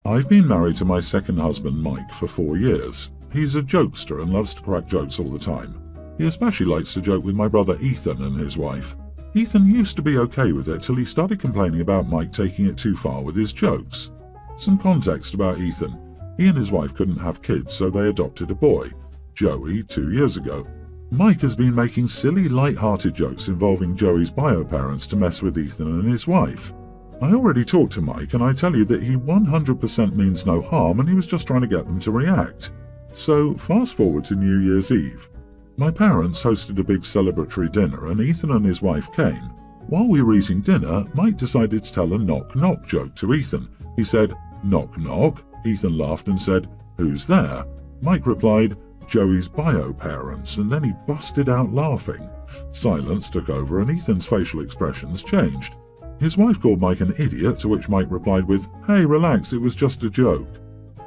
I've been married to my second husband, Mike, for 4 years. He's a jokester and loves to crack jokes all the time. He especially likes to joke with my brother Ethan and his wife. Ethan used to be okay with it till he started complaining about Mike taking it too far with his jokes. Some context about Ethan. He and his wife couldn't have kids, so they adopted a boy, Joey, 2 years ago. Mike has been making silly, light-hearted jokes involving Joey's bio-parents to mess with Ethan and his wife. I already talked to Mike, and I tell you that he 100% means no harm and he was just trying to get them to react. So, fast forward to New Year's Eve. My parents hosted a big celebratory dinner and Ethan and his wife came. While we were eating dinner, Mike decided to tell a knock-knock joke to Ethan. He said, "Knock knock." Ethan laughed and said, "Who's there?" Mike replied, "Joey's bio-parents," and then he busted out laughing. Silence took over and Ethan's facial expressions changed. His wife called Mike an idiot, to which Mike replied with, "Hey, relax, it was just a joke."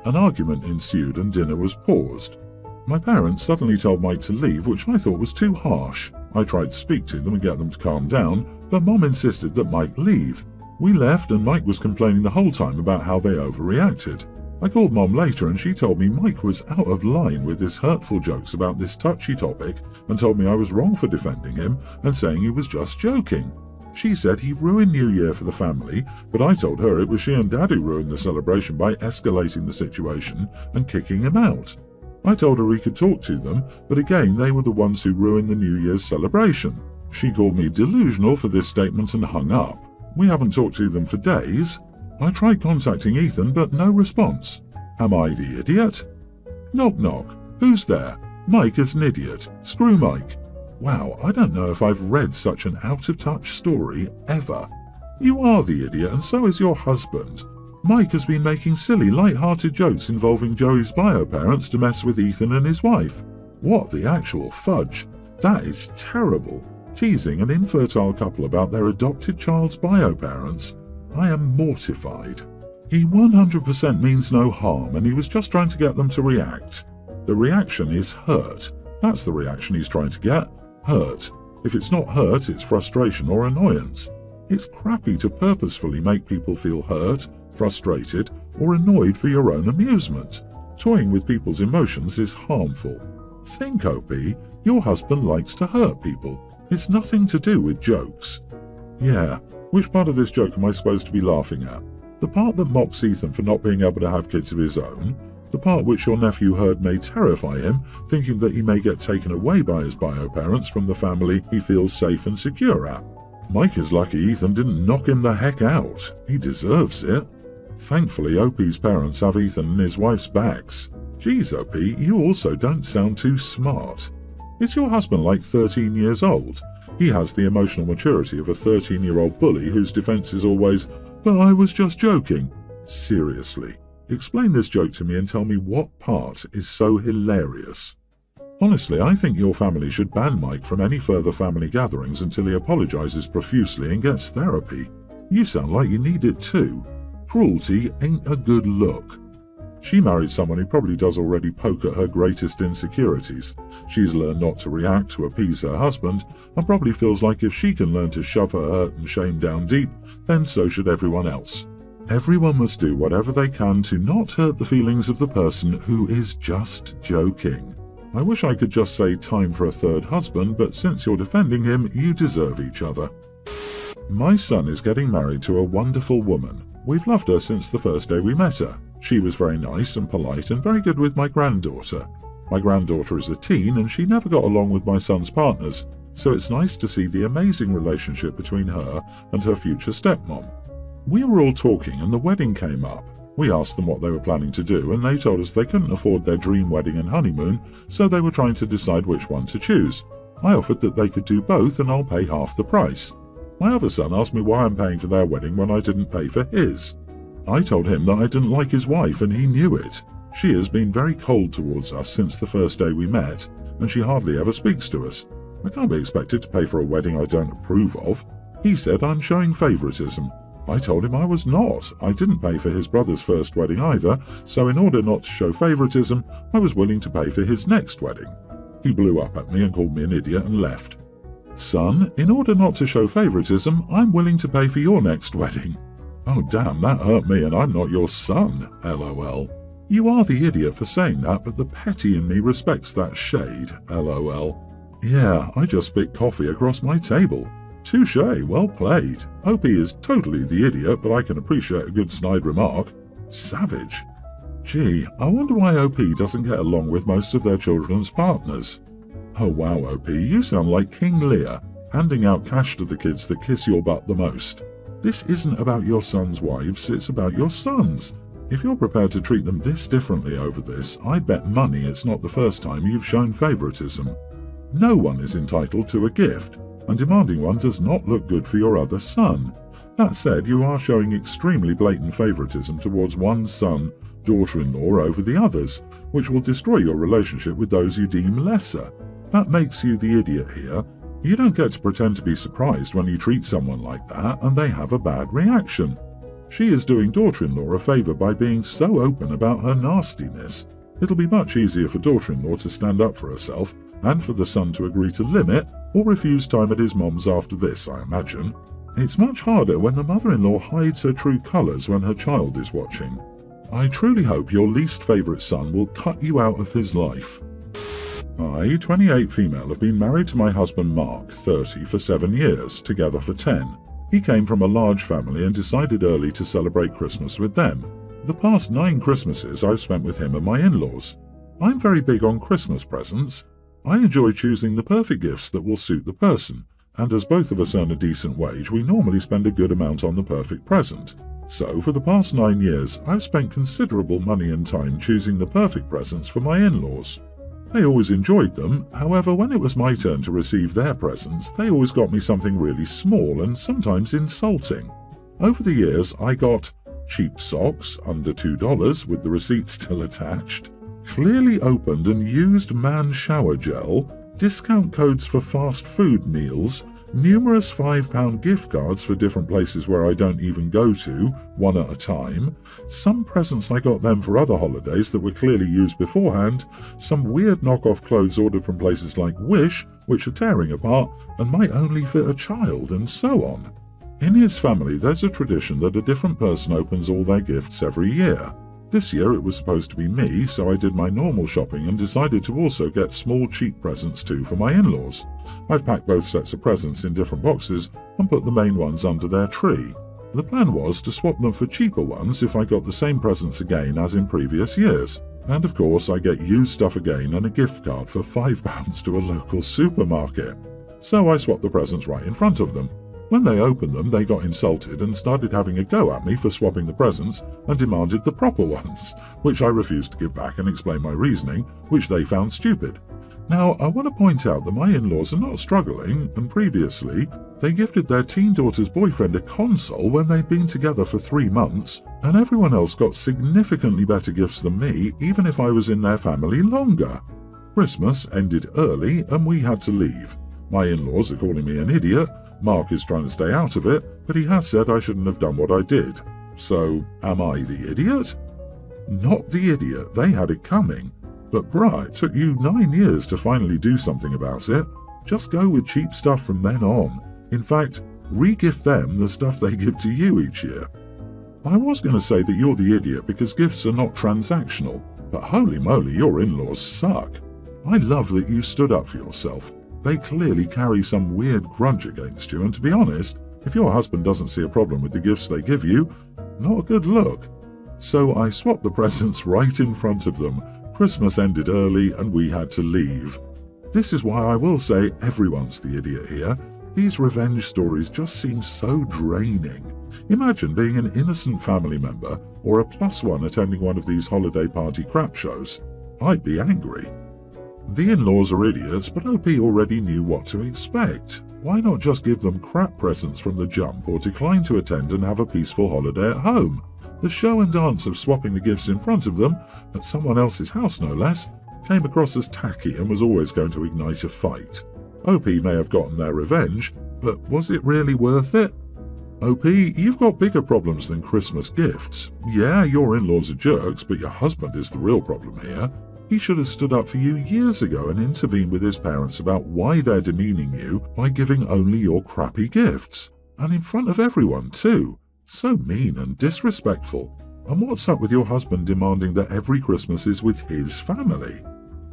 An argument ensued and dinner was paused. My parents suddenly told Mike to leave, which I thought was too harsh. I tried to speak to them and get them to calm down, but Mom insisted that Mike leave. We left and Mike was complaining the whole time about how they overreacted. I called Mom later and she told me Mike was out of line with his hurtful jokes about this touchy topic and told me I was wrong for defending him and saying he was just joking. She said he ruined New Year for the family, but I told her it was she and Dad who ruined the celebration by escalating the situation and kicking him out. I told her he could talk to them, but again they were the ones who ruined the New Year's celebration. She called me delusional for this statement and hung up. We haven't talked to them for days. I tried contacting Ethan, but no response. Am I the idiot? Knock knock. Who's there? Mike is an idiot. Screw Mike. Wow, I don't know if I've read such an out-of-touch story ever. You are the idiot and so is your husband. Mike has been making silly, light-hearted jokes involving Joey's bio-parents to mess with Ethan and his wife. What the actual fudge? That is terrible. Teasing an infertile couple about their adopted child's bio-parents. I am mortified. He 100% means no harm and he was just trying to get them to react. The reaction is hurt. That's the reaction he's trying to get. Hurt. If it's not hurt, it's frustration or annoyance. It's crappy to purposefully make people feel hurt, frustrated, or annoyed for your own amusement. Toying with people's emotions is harmful. Think, OP, your husband likes to hurt people. It's nothing to do with jokes. Yeah, which part of this joke am I supposed to be laughing at? The part that mocks Ethan for not being able to have kids of his own? The part which your nephew heard may terrify him, thinking that he may get taken away by his bio-parents from the family he feels safe and secure at? Mike is lucky Ethan didn't knock him the heck out. He deserves it. Thankfully, OP's parents have Ethan and his wife's backs. Geez, OP, you also don't sound too smart. Is your husband like 13 years old? He has the emotional maturity of a 13-year-old bully whose defense is always, "But I was just joking." Seriously. Explain this joke to me and tell me what part is so hilarious. Honestly, I think your family should ban Mike from any further family gatherings until he apologizes profusely and gets therapy. You sound like you need it too. Cruelty ain't a good look. She married someone who probably does already poke at her greatest insecurities. She's learned not to react to appease her husband and probably feels like if she can learn to shove her hurt and shame down deep, then so should everyone else. Everyone must do whatever they can to not hurt the feelings of the person who is just joking. I wish I could just say time for a third husband, but since you're defending him, you deserve each other. My son is getting married to a wonderful woman. We've loved her since the first day we met her. She was very nice and polite and very good with my granddaughter. My granddaughter is a teen and she never got along with my son's partners, so it's nice to see the amazing relationship between her and her future stepmom. We were all talking and the wedding came up. We asked them what they were planning to do and they told us they couldn't afford their dream wedding and honeymoon, so they were trying to decide which one to choose. I offered that they could do both and I'll pay half the price. My other son asked me why I'm paying for their wedding when I didn't pay for his. I told him that I didn't like his wife and he knew it. She has been very cold towards us since the first day we met, and she hardly ever speaks to us. I can't be expected to pay for a wedding I don't approve of. He said I'm showing favoritism. I told him I was not. I didn't pay for his brother's first wedding either, so in order not to show favoritism, I was willing to pay for his next wedding. He blew up at me and called me an idiot and left. Son, in order not to show favoritism, I'm willing to pay for your next wedding. Oh damn, that hurt me and I'm not your son, lol. You are the idiot for saying that, but the petty in me respects that shade, lol. Yeah, I just spit coffee across my table. Touché, well played. OP is totally the idiot, but I can appreciate a good snide remark. Savage. Gee, I wonder why OP doesn't get along with most of their children's partners. Oh wow, OP, you sound like King Lear, handing out cash to the kids that kiss your butt the most. This isn't about your son's wives, it's about your sons. If you're prepared to treat them this differently over this, I'd bet money it's not the first time you've shown favoritism. No one is entitled to a gift, and demanding one does not look good for your other son. That said, you are showing extremely blatant favoritism towards one son, daughter-in-law over the others, which will destroy your relationship with those you deem lesser. That makes you the idiot here. You don't get to pretend to be surprised when you treat someone like that and they have a bad reaction. She is doing daughter-in-law a favour by being so open about her nastiness. It'll be much easier for daughter-in-law to stand up for herself and for the son to agree to limit or refuse time at his mom's after this, I imagine. It's much harder when the mother-in-law hides her true colours when her child is watching. I truly hope your least favourite son will cut you out of his life. I, 28 female, have been married to my husband Mark, 30, for 7 years, together for 10. He came from a large family and decided early to celebrate Christmas with them. The past 9 Christmases I've spent with him and my in-laws. I'm very big on Christmas presents. I enjoy choosing the perfect gifts that will suit the person, and as both of us earn a decent wage, we normally spend a good amount on the perfect present. So, for the past 9 years, I've spent considerable money and time choosing the perfect presents for my in-laws. They always enjoyed them, however, when it was my turn to receive their presents, they always got me something really small and sometimes insulting. Over the years, I got cheap socks, under $2, with the receipt still attached, clearly opened and used man shower gel, discount codes for fast food meals, numerous £5 gift cards for different places where I don't even go to, one at a time, some presents I got them for other holidays that were clearly used beforehand, some weird knockoff clothes ordered from places like Wish, which are tearing apart and might only fit a child, and so on. In his family, there's a tradition that a different person opens all their gifts every year. This year it was supposed to be me, so I did my normal shopping and decided to also get small cheap presents too for my in-laws. I've packed both sets of presents in different boxes and put the main ones under their tree. The plan was to swap them for cheaper ones if I got the same presents again as in previous years. And of course I get used stuff again and a gift card for £5 to a local supermarket. So I swapped the presents right in front of them. When they opened them, they got insulted and started having a go at me for swapping the presents and demanded the proper ones, which I refused to give back and explain my reasoning, which they found stupid. Now, I want to point out that my in-laws are not struggling, and previously, they gifted their teen daughter's boyfriend a console when they'd been together for 3 months, and everyone else got significantly better gifts than me, even if I was in their family longer. Christmas ended early and we had to leave. My in-laws are calling me an idiot. Mark is trying to stay out of it, but he has said I shouldn't have done what I did. So, am I the idiot? Not the idiot, they had it coming. But bruh, it took you 9 years to finally do something about it. Just go with cheap stuff from then on. In fact, re-gift them the stuff they give to you each year. I was going to say that you're the idiot because gifts are not transactional, but holy moly, your in-laws suck. I love that you stood up for yourself. They clearly carry some weird grudge against you, and to be honest, if your husband doesn't see a problem with the gifts they give you, not a good look. So I swapped the presents right in front of them. Christmas ended early and we had to leave. This is why I will say everyone's the idiot here. These revenge stories just seem so draining. Imagine being an innocent family member or a +1 attending one of these holiday party crap shows. I'd be angry. The in-laws are idiots, but OP already knew what to expect. Why not just give them crap presents from the jump or decline to attend and have a peaceful holiday at home? The show and dance of swapping the gifts in front of them, at someone else's house no less, came across as tacky and was always going to ignite a fight. OP may have gotten their revenge, but was it really worth it? OP, you've got bigger problems than Christmas gifts. Yeah, your in-laws are jerks, but your husband is the real problem here. He should have stood up for you years ago and intervened with his parents about why they're demeaning you by giving only your crappy gifts. And in front of everyone, too. So mean and disrespectful. And what's up with your husband demanding that every Christmas is with his family?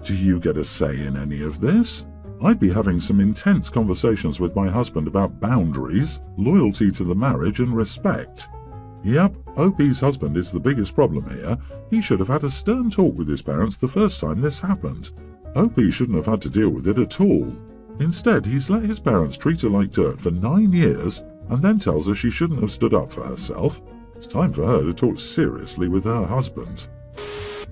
Do you get a say in any of this? I'd be having some intense conversations with my husband about boundaries, loyalty to the marriage and respect. Yep, OP's husband is the biggest problem here. He should have had a stern talk with his parents the first time this happened. OP shouldn't have had to deal with it at all. Instead, he's let his parents treat her like dirt for 9 years and then tells her she shouldn't have stood up for herself. It's time for her to talk seriously with her husband.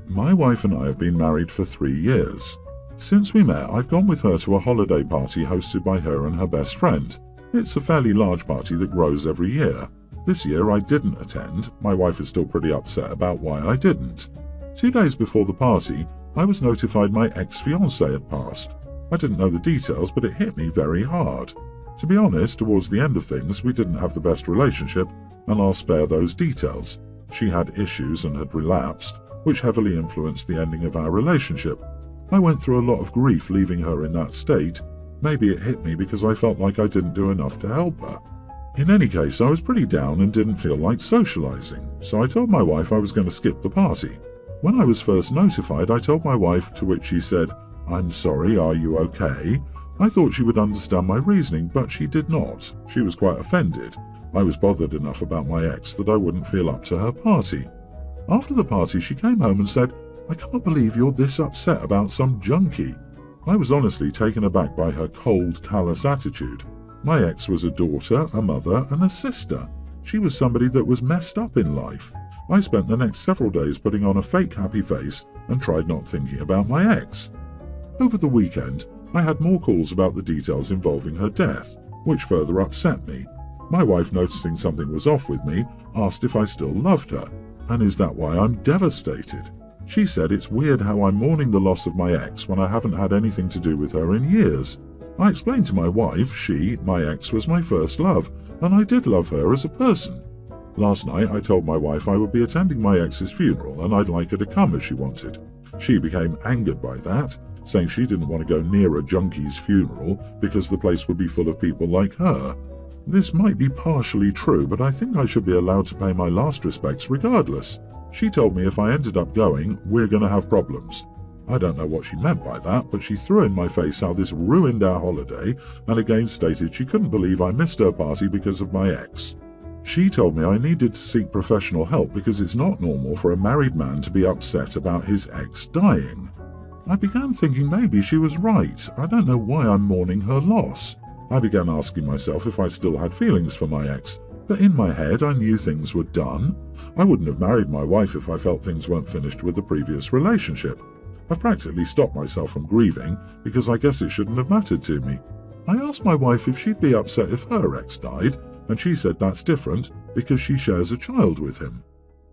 My wife and I have been married for 3 years. Since we met, I've gone with her to a holiday party hosted by her and her best friend. It's a fairly large party that grows every year. This year I didn't attend. My wife is still pretty upset about why I didn't. 2 days before the party, I was notified my ex-fiancé had passed. I didn't know the details, but it hit me very hard. To be honest, towards the end of things, we didn't have the best relationship, and I'll spare those details. She had issues and had relapsed, which heavily influenced the ending of our relationship. I went through a lot of grief leaving her in that state. Maybe it hit me because I felt like I didn't do enough to help her. In any case, I was pretty down and didn't feel like socializing, so I told my wife I was going to skip the party. When I was first notified, I told my wife, to which she said, "I'm sorry, are you okay?" I thought she would understand my reasoning, but she did not. She was quite offended. I was bothered enough about my ex that I wouldn't feel up to her party. After the party, she came home and said, "I can't believe you're this upset about some junkie." I was honestly taken aback by her cold, callous attitude. My ex was a daughter, a mother, and a sister. She was somebody that was messed up in life. I spent the next several days putting on a fake happy face and tried not thinking about my ex. Over the weekend, I had more calls about the details involving her death, which further upset me. My wife, noticing something was off with me, asked if I still loved her, and is that why I'm devastated? She said it's weird how I'm mourning the loss of my ex when I haven't had anything to do with her in years. I explained to my wife my ex was my first love, and I did love her as a person. Last night I told my wife I would be attending my ex's funeral and I'd like her to come if she wanted. She became angered by that, saying she didn't want to go near a junkie's funeral because the place would be full of people like her. This might be partially true, but I think I should be allowed to pay my last respects regardless. She told me if I ended up going, we're going to have problems. I don't know what she meant by that, but she threw in my face how this ruined our holiday and again stated she couldn't believe I missed her party because of my ex. She told me I needed to seek professional help because it's not normal for a married man to be upset about his ex dying. I began thinking maybe she was right. I don't know why I'm mourning her loss. I began asking myself if I still had feelings for my ex, but in my head I knew things were done. I wouldn't have married my wife if I felt things weren't finished with the previous relationship. I've practically stopped myself from grieving because I guess it shouldn't have mattered to me. I asked my wife if she'd be upset if her ex died, and she said that's different because she shares a child with him.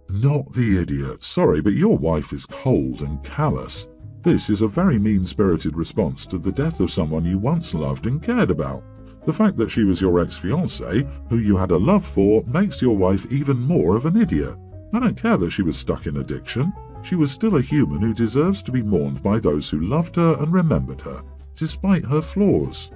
Not the idiot. Sorry, but your wife is cold and callous. This is a very mean-spirited response to the death of someone you once loved and cared about. The fact that she was your ex-fiancé, who you had a love for, makes your wife even more of an idiot. I don't care that she was stuck in addiction. She was still a human who deserves to be mourned by those who loved her and remembered her, despite her flaws.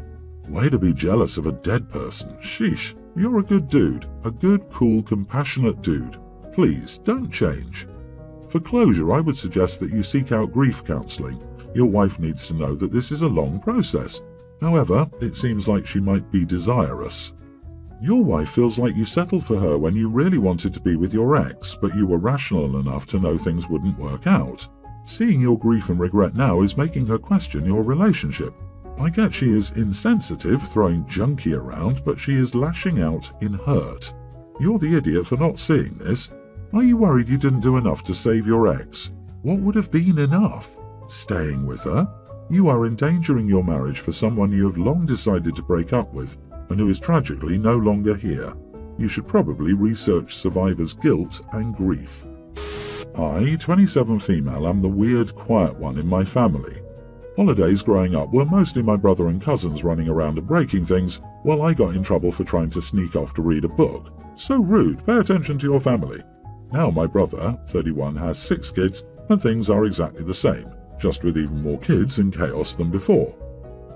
Way to be jealous of a dead person. Sheesh, you're a good dude. A good, cool, compassionate dude. Please, don't change. For closure, I would suggest that you seek out grief counseling. Your wife needs to know that this is a long process. However, it seems like she might be desirous. Your wife feels like you settled for her when you really wanted to be with your ex, but you were rational enough to know things wouldn't work out. Seeing your grief and regret now is making her question your relationship. I get she is insensitive, throwing junkie around, but she is lashing out in hurt. You're the idiot for not seeing this. Are you worried you didn't do enough to save your ex? What would have been enough? Staying with her? You are endangering your marriage for someone you have long decided to break up with, and who is tragically no longer here. You should probably research survivors' guilt and grief. I, 27 female, am the weird, quiet one in my family. Holidays growing up were mostly my brother and cousins running around and breaking things, while I got in trouble for trying to sneak off to read a book. So rude, pay attention to your family. Now my brother, 31, has 6 kids, and things are exactly the same, just with even more kids and chaos than before.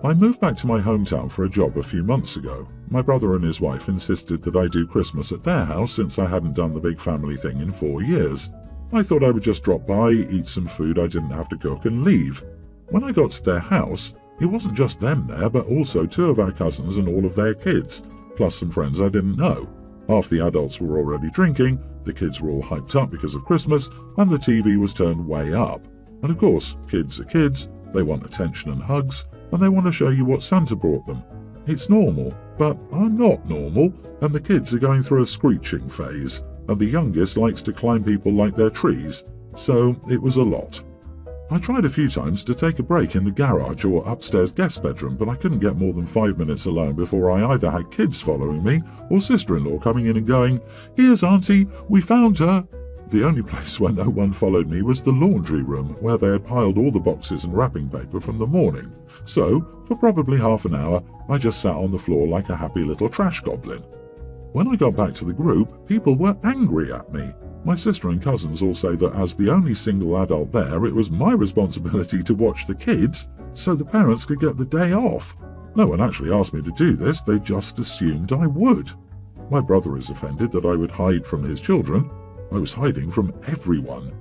I moved back to my hometown for a job a few months ago. My brother and his wife insisted that I do Christmas at their house since I hadn't done the big family thing in 4 years. I thought I would just drop by, eat some food I didn't have to cook, and leave. When I got to their house, it wasn't just them there, but also 2 of our cousins and all of their kids, plus some friends I didn't know. Half the adults were already drinking, the kids were all hyped up because of Christmas, and the TV was turned way up. And of course, kids are kids, they want attention and hugs, and they want to show you what Santa brought them. It's normal, but I'm not normal, and the kids are going through a screeching phase, and the youngest likes to climb people like they're trees, so it was a lot. I tried a few times to take a break in the garage or upstairs guest bedroom, but I couldn't get more than 5 minutes alone before I either had kids following me or sister-in-law coming in and going, "Here's Auntie, we found her." The only place where no one followed me was the laundry room, where they had piled all the boxes and wrapping paper from the morning. So, for probably half an hour, I just sat on the floor like a happy little trash goblin. When I got back to the group, people were angry at me. My sister and cousins all say that as the only single adult there, it was my responsibility to watch the kids so the parents could get the day off. No one actually asked me to do this, they just assumed I would. My brother is offended that I would hide from his children. I was hiding from everyone.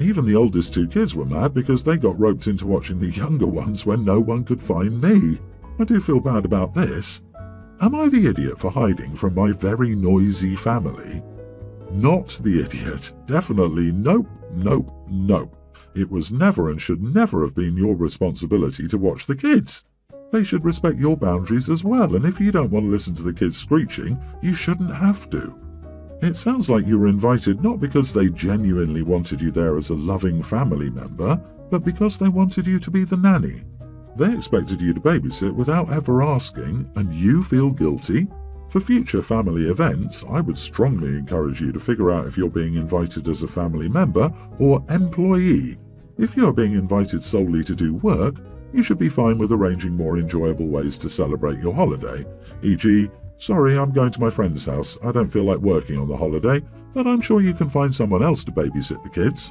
Even the oldest 2 kids were mad because they got roped into watching the younger ones when no one could find me. I do feel bad about this. Am I the idiot for hiding from my very noisy family? Not the idiot. Definitely nope, nope, nope. It was never and should never have been your responsibility to watch the kids. They should respect your boundaries as well, and if you don't want to listen to the kids screeching, you shouldn't have to. It sounds like you were invited not because they genuinely wanted you there as a loving family member, but because they wanted you to be the nanny. They expected you to babysit without ever asking, and you feel guilty? For future family events, I would strongly encourage you to figure out if you're being invited as a family member or employee. If you're being invited solely to do work, you should be fine with arranging more enjoyable ways to celebrate your holiday, e.g., "Sorry, I'm going to my friend's house. I don't feel like working on the holiday, but I'm sure you can find someone else to babysit the kids."